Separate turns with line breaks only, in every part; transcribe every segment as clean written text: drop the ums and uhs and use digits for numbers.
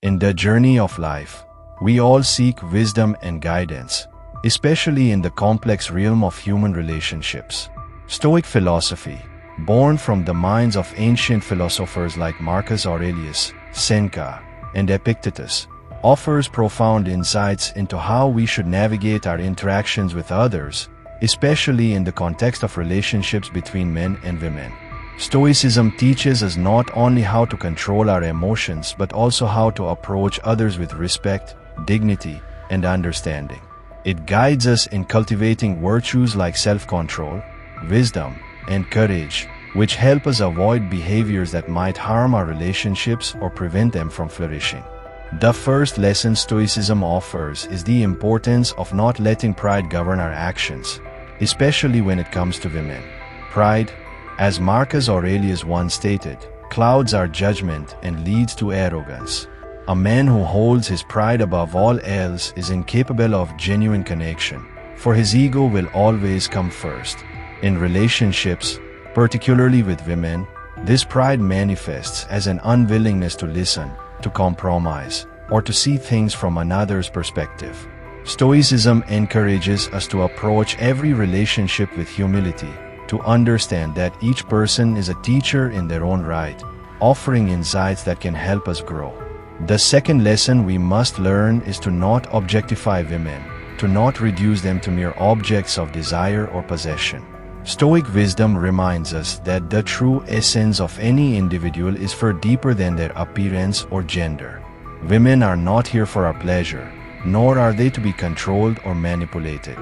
In the journey of life, we all seek wisdom and guidance, especially in the complex realm of human relationships. Stoic philosophy, born from the minds of ancient philosophers like Marcus Aurelius, Seneca, and Epictetus, offers profound insights into how we should navigate our interactions with others, especially in the context of relationships between men and women. Stoicism teaches us not only how to control our emotions but also how to approach others with respect, dignity, and understanding. It guides us in cultivating virtues like self-control, wisdom, and courage, which help us avoid behaviors that might harm our relationships or prevent them from flourishing. The first lesson Stoicism offers is the importance of not letting pride govern our actions, especially when it comes to women. Pride, as Marcus Aurelius once stated, clouds our judgment and leads to arrogance. A man who holds his pride above all else is incapable of genuine connection, for his ego will always come first. In relationships, particularly with women, this pride manifests as an unwillingness to listen, to compromise, or to see things from another's perspective. Stoicism encourages us to approach every relationship with humility, to understand that each person is a teacher in their own right, offering insights that can help us grow. The second lesson we must learn is to not objectify women, to not reduce them to mere objects of desire or possession. Stoic wisdom reminds us that the true essence of any individual is far deeper than their appearance or gender. Women are not here for our pleasure, nor are they to be controlled or manipulated.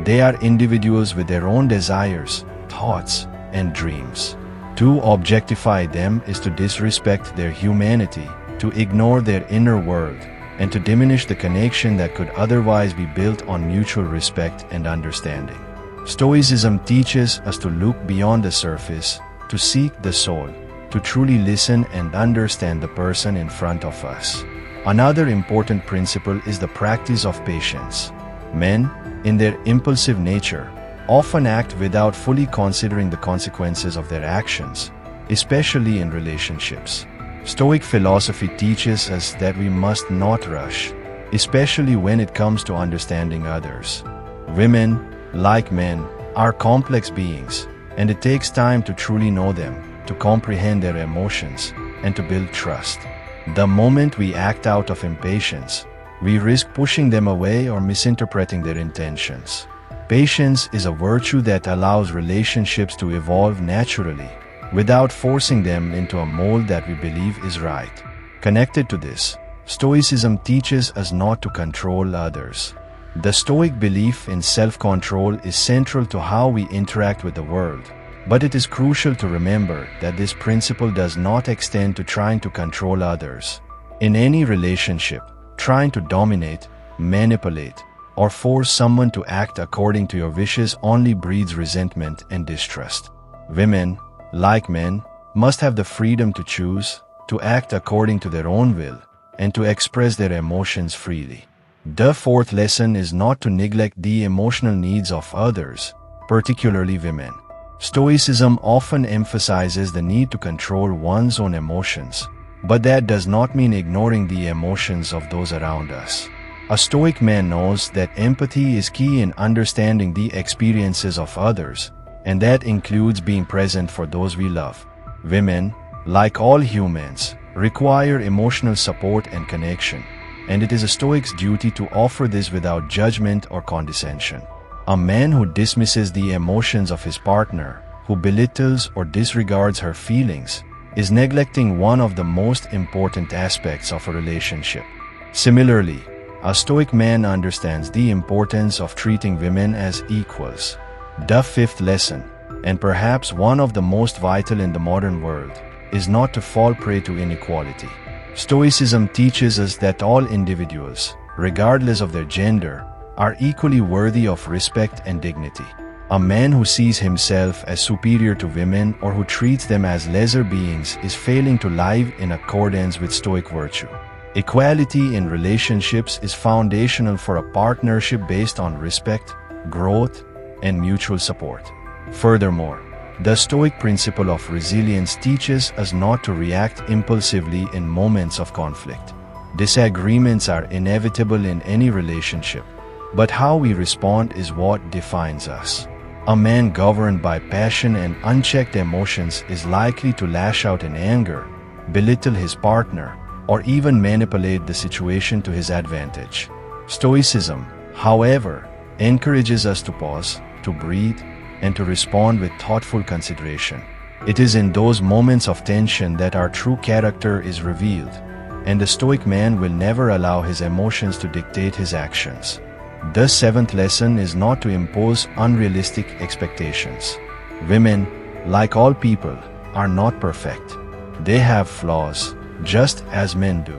They are individuals with their own desires, thoughts, and dreams. To objectify them is to disrespect their humanity, to ignore their inner world, and to diminish the connection that could otherwise be built on mutual respect and understanding. Stoicism teaches us to look beyond the surface, to seek the soul, to truly listen and understand the person in front of us. Another important principle is the practice of patience. Men, in their impulsive nature, often act without fully considering the consequences of their actions, especially in relationships. Stoic philosophy teaches us that we must not rush, especially when it comes to understanding others. Women, like men, are complex beings, and it takes time to truly know them, to comprehend their emotions, and to build trust. The moment we act out of impatience, we risk pushing them away or misinterpreting their intentions. Patience is a virtue that allows relationships to evolve naturally, without forcing them into a mold that we believe is right. Connected to this, Stoicism teaches us not to control others. The Stoic belief in self-control is central to how we interact with the world, but it is crucial to remember that this principle does not extend to trying to control others. In any relationship, trying to dominate, manipulate, or force someone to act according to your wishes only breeds resentment and distrust. Women, like men, must have the freedom to choose, to act according to their own will, and to express their emotions freely. The fourth lesson is not to neglect the emotional needs of others, particularly women. Stoicism often emphasizes the need to control one's own emotions, but that does not mean ignoring the emotions of those around us. A Stoic man knows that empathy is key in understanding the experiences of others, and that includes being present for those we love. Women, like all humans, require emotional support and connection, and it is a Stoic's duty to offer this without judgment or condescension. A man who dismisses the emotions of his partner, who belittles or disregards her feelings, is neglecting one of the most important aspects of a relationship. Similarly, a Stoic man understands the importance of treating women as equals. The fifth lesson, and perhaps one of the most vital in the modern world, is not to fall prey to inequality. Stoicism teaches us that all individuals, regardless of their gender, are equally worthy of respect and dignity. A man who sees himself as superior to women or who treats them as lesser beings is failing to live in accordance with Stoic virtue. Equality in relationships is foundational for a partnership based on respect, growth, and mutual support. Furthermore, the Stoic principle of resilience teaches us not to react impulsively in moments of conflict. Disagreements are inevitable in any relationship, but how we respond is what defines us. A man governed by passion and unchecked emotions is likely to lash out in anger, belittle his partner, or even manipulate the situation to his advantage. Stoicism, however, encourages us to pause, to breathe, and to respond with thoughtful consideration. It is in those moments of tension that our true character is revealed, and the Stoic man will never allow his emotions to dictate his actions. The seventh lesson is not to impose unrealistic expectations. Women, like all people, are not perfect. They have flaws, just as men do.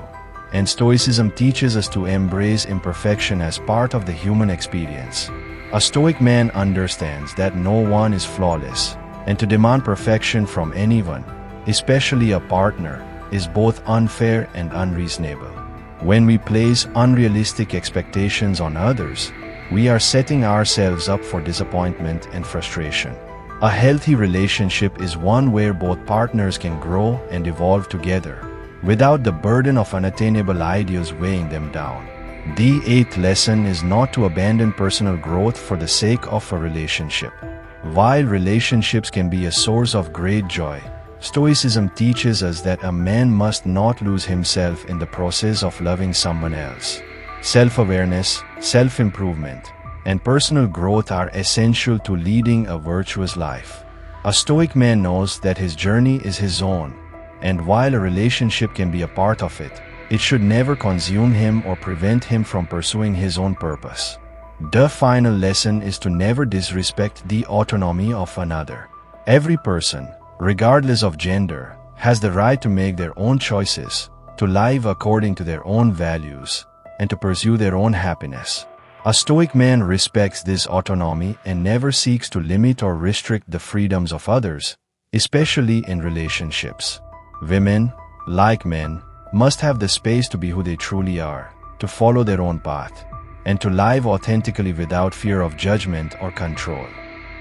And Stoicism teaches us to embrace imperfection as part of the human experience. A Stoic man understands that no one is flawless, and to demand perfection from anyone, especially a partner, is both unfair and unreasonable. When we place unrealistic expectations on others, we are setting ourselves up for disappointment and frustration. A healthy relationship is one where both partners can grow and evolve together, without the burden of unattainable ideals weighing them down. The eighth lesson is not to abandon personal growth for the sake of a relationship. While relationships can be a source of great joy, Stoicism teaches us that a man must not lose himself in the process of loving someone else. Self-awareness, self-improvement, and personal growth are essential to leading a virtuous life. A Stoic man knows that his journey is his own, and while a relationship can be a part of it, it should never consume him or prevent him from pursuing his own purpose. The final lesson is to never disrespect the autonomy of another. Every person, regardless of gender, has the right to make their own choices, to live according to their own values, and to pursue their own happiness. A Stoic man respects this autonomy and never seeks to limit or restrict the freedoms of others, especially in relationships. Women, like men, must have the space to be who they truly are, to follow their own path, and to live authentically without fear of judgment or control.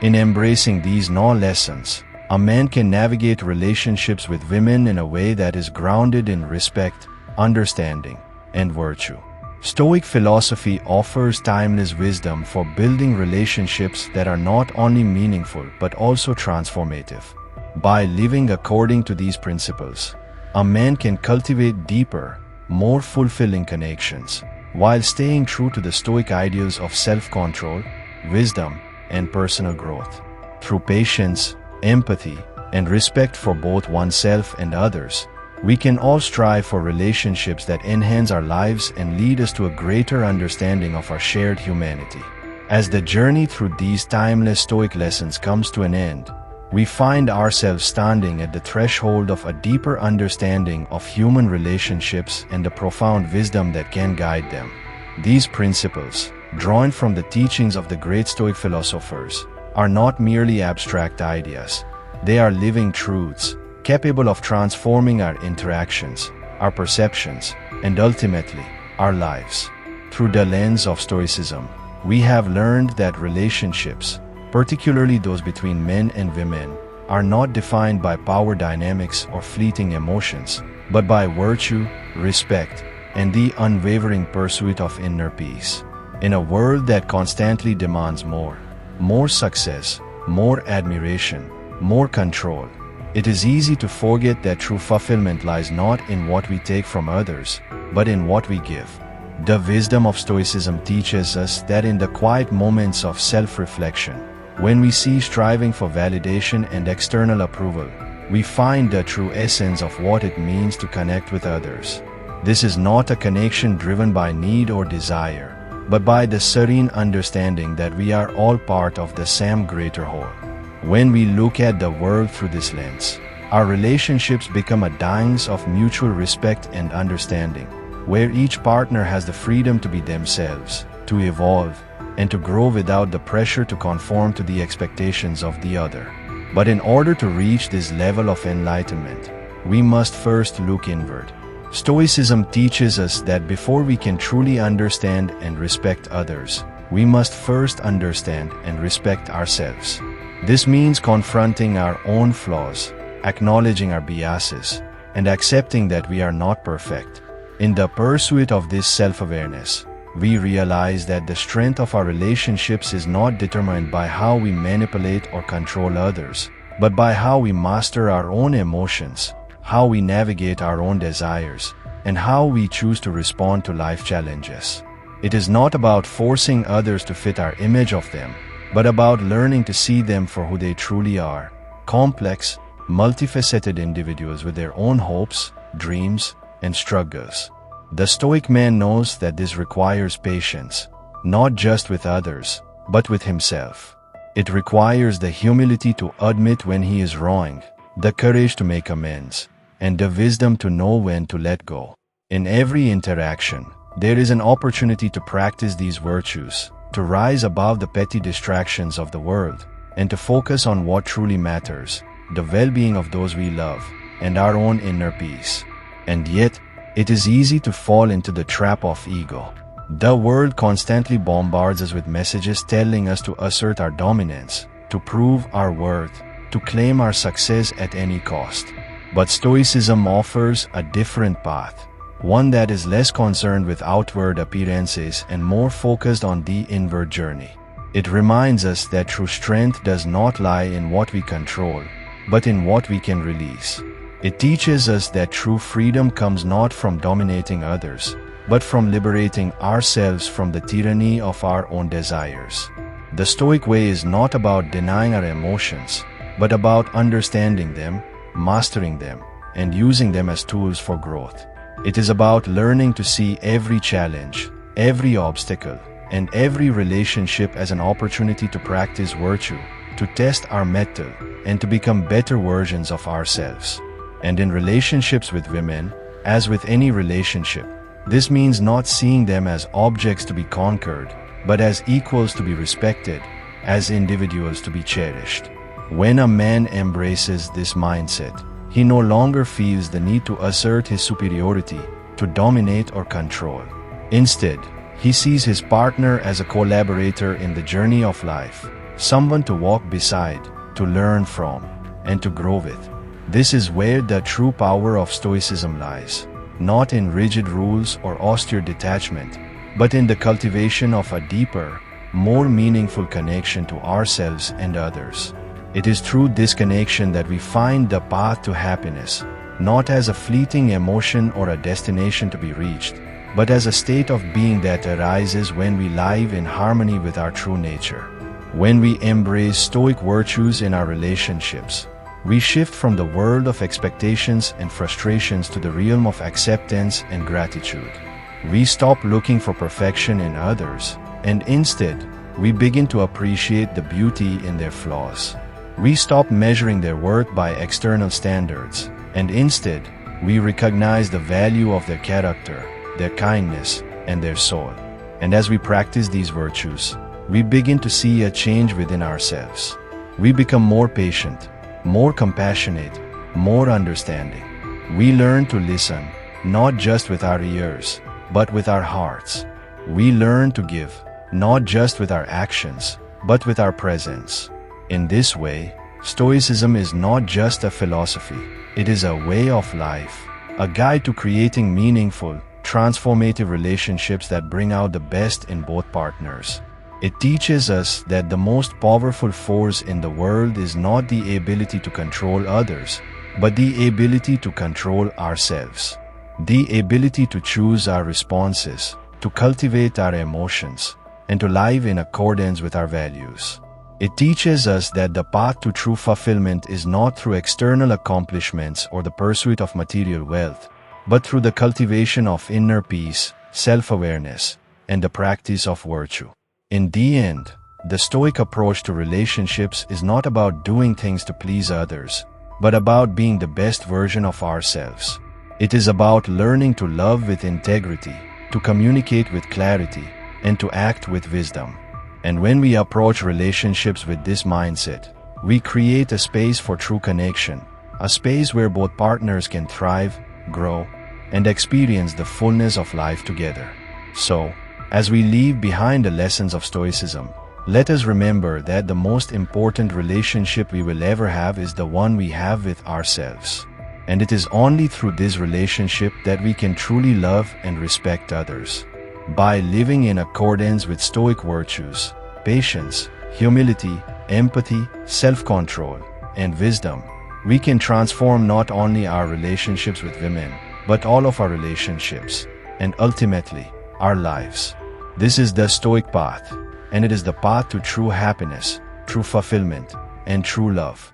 In embracing these lessons, a man can navigate relationships with women in a way that is grounded in respect, understanding, and virtue. Stoic philosophy offers timeless wisdom for building relationships that are not only meaningful but also transformative. By living according to these principles, a man can cultivate deeper, more fulfilling connections, while staying true to the Stoic ideals of self-control, wisdom, and personal growth. Through patience, empathy, and respect for both oneself and others, we can all strive for relationships that enhance our lives and lead us to a greater understanding of our shared humanity. As the journey through these timeless Stoic lessons comes to an end, we find ourselves standing at the threshold of a deeper understanding of human relationships and the profound wisdom that can guide them. These principles, drawn from the teachings of the great Stoic philosophers, are not merely abstract ideas. They are living truths, capable of transforming our interactions, our perceptions, and ultimately, our lives. Through the lens of Stoicism, we have learned that relationships, particularly those between men and women, are not defined by power dynamics or fleeting emotions, but by virtue, respect, and the unwavering pursuit of inner peace. In a world that constantly demands more success, more admiration, more control, it is easy to forget that true fulfillment lies not in what we take from others, but in what we give. The wisdom of Stoicism teaches us that in the quiet moments of self-reflection, when we cease striving for validation and external approval, we find the true essence of what it means to connect with others. This is not a connection driven by need or desire, but by the serene understanding that we are all part of the same greater whole. When we look at the world through this lens, our relationships become a dance of mutual respect and understanding, where each partner has the freedom to be themselves, to evolve, and to grow without the pressure to conform to the expectations of the other. But in order to reach this level of enlightenment, we must first look inward. Stoicism teaches us that before we can truly understand and respect others, we must first understand and respect ourselves. This means confronting our own flaws, acknowledging our biases, and accepting that we are not perfect. In the pursuit of this self-awareness, we realize that the strength of our relationships is not determined by how we manipulate or control others, but by how we master our own emotions, how we navigate our own desires, and how we choose to respond to life challenges. It is not about forcing others to fit our image of them, but about learning to see them for who they truly are: complex, multifaceted individuals with their own hopes, dreams, and struggles. The Stoic man knows that this requires patience, not just with others, but with himself. It requires the humility to admit when he is wrong, the courage to make amends, and the wisdom to know when to let go. In every interaction, there is an opportunity to practice these virtues, to rise above the petty distractions of the world, and to focus on what truly matters: the well-being of those we love, and our own inner peace. And yet, it is easy to fall into the trap of ego. The world constantly bombards us with messages telling us to assert our dominance, to prove our worth, to claim our success at any cost. But Stoicism offers a different path, one that is less concerned with outward appearances and more focused on the inward journey. It reminds us that true strength does not lie in what we control, but in what we can release. It teaches us that true freedom comes not from dominating others, but from liberating ourselves from the tyranny of our own desires. The Stoic way is not about denying our emotions, but about understanding them, mastering them, and using them as tools for growth. It is about learning to see every challenge, every obstacle, and every relationship as an opportunity to practice virtue, to test our mettle, and to become better versions of ourselves. And in relationships with women, as with any relationship, this means not seeing them as objects to be conquered, but as equals to be respected, as individuals to be cherished. When a man embraces this mindset, he no longer feels the need to assert his superiority, to dominate or control. Instead, he sees his partner as a collaborator in the journey of life, someone to walk beside, to learn from, and to grow with. This is where the true power of Stoicism lies, not in rigid rules or austere detachment, but in the cultivation of a deeper, more meaningful connection to ourselves and others. It is through this connection that we find the path to happiness, not as a fleeting emotion or a destination to be reached, but as a state of being that arises when we live in harmony with our true nature. When we embrace Stoic virtues in our relationships, we shift from the world of expectations and frustrations to the realm of acceptance and gratitude. We stop looking for perfection in others, and instead, we begin to appreciate the beauty in their flaws. We stop measuring their worth by external standards, and instead, we recognize the value of their character, their kindness, and their soul. And as we practice these virtues, we begin to see a change within ourselves. We become more patient, more compassionate, more understanding. We learn to listen, not just with our ears, but with our hearts. We learn to give, not just with our actions, but with our presence. In this way, Stoicism is not just a philosophy, it is a way of life, a guide to creating meaningful, transformative relationships that bring out the best in both partners. It teaches us that the most powerful force in the world is not the ability to control others, but the ability to control ourselves. The ability to choose our responses, to cultivate our emotions, and to live in accordance with our values. It teaches us that the path to true fulfillment is not through external accomplishments or the pursuit of material wealth, but through the cultivation of inner peace, self-awareness, and the practice of virtue. In the end, the Stoic approach to relationships is not about doing things to please others, but about being the best version of ourselves. It is about learning to love with integrity, to communicate with clarity, and to act with wisdom. And when we approach relationships with this mindset, we create a space for true connection, a space where both partners can thrive, grow, and experience the fullness of life together. So, as we leave behind the lessons of Stoicism, let us remember that the most important relationship we will ever have is the one we have with ourselves. And it is only through this relationship that we can truly love and respect others. By living in accordance with Stoic virtues, patience, humility, empathy, self-control, and wisdom, we can transform not only our relationships with women, but all of our relationships, and ultimately, our lives. This is the Stoic path, and it is the path to true happiness, true fulfillment, and true love.